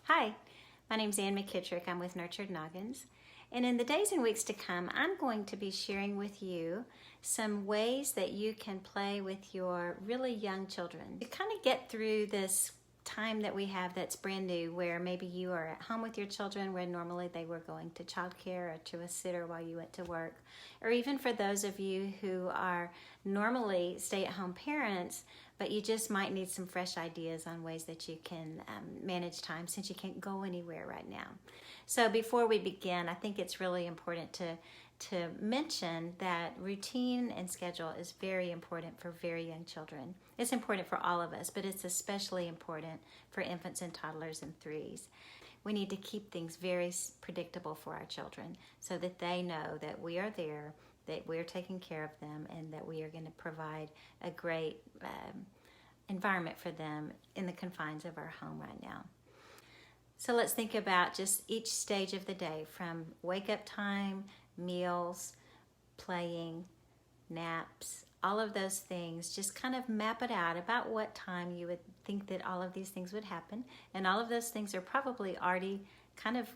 Hi, my name's Ann McKittrick. I'm with Nurtured Noggins. And in the days and weeks to come, I'm going to be sharing with you some ways that you can play with your really young children to kind of get through this time that we have that's brand new, where maybe you are at home with your children where normally they were going to childcare or to a sitter while you went to work, or even for those of you who are normally stay-at-home parents, but you just might need some fresh ideas on ways that you can manage time since you can't go anywhere right now. So before we begin, I think it's really important to mention that routine and schedule is very important for very young children. It's important for all of us, but it's especially important for infants and toddlers and threes. We need to keep things very predictable for our children so that they know that we are there, that we're taking care of them, and that we are going to provide a great environment for them in the confines of our home right now. So let's think about just each stage of the day, from wake up time, meals, playing, naps, all of those things. Just kind of map it out about what time you would think that all of these things would happen. And all of those things are probably already kind of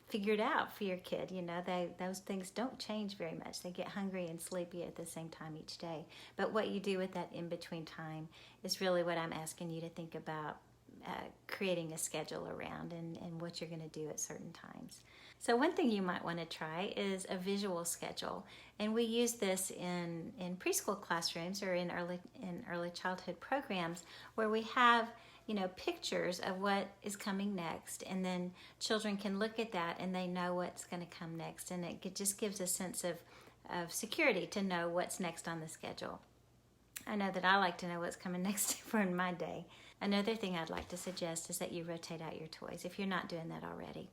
figured out for your kid. You know, those things don't change very much. They get hungry and sleepy at the same time each day. But what you do with that in-between time is really what I'm asking you to think about, creating a schedule around and what you're going to do at certain times. So one thing you might want to try is a visual schedule, and we use this in preschool classrooms or in early childhood programs where we have pictures of what is coming next, and then children can look at that and they know what's going to come next, and it just gives a sense of security to know what's next on the schedule. I know that I like to know what's coming next for my day. Another thing I'd like to suggest is that you rotate out your toys if you're not doing that already.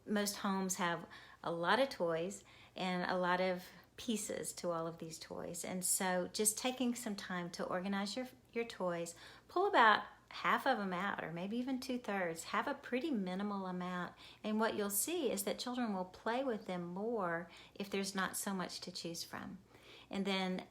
Most homes have a lot of toys and a lot of pieces to all of these toys, and so just taking some time to organize your toys, pull about half of them out, or maybe even 2/3, have a pretty minimal amount, and what you'll see is that children will play with them more if there's not so much to choose from. And then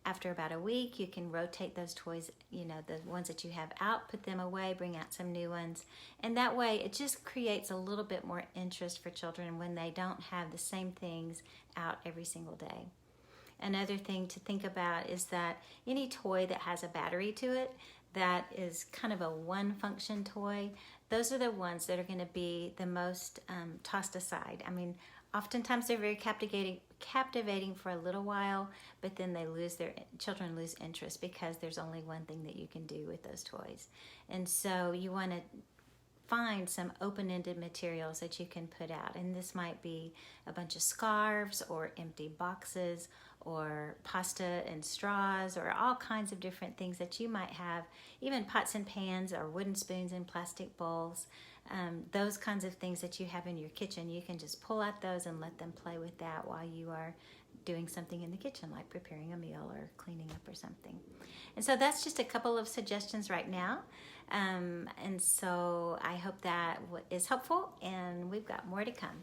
after about a week, you can rotate those toys, the ones that you have out, put them away, bring out some new ones. And that way, it just creates a little bit more interest for children when they don't have the same things out every single day. Another thing to think about is that any toy that has a battery to it, that is kind of a one-function toy, those are the ones that are going to be the most tossed aside. I mean, oftentimes they're very captivating for a little while, but then children lose interest because there's only one thing that you can do with those toys. And so you want to find some open-ended materials that you can put out, and this might be a bunch of scarves or empty boxes or pasta and straws or all kinds of different things that you might have, even pots and pans or wooden spoons and plastic bowls. Those kinds of things that you have in your kitchen, you can just pull out those and let them play with that while you are doing something in the kitchen, like preparing a meal or cleaning up or something. And so that's just a couple of suggestions right now. And so I hope that is helpful, and we've got more to come.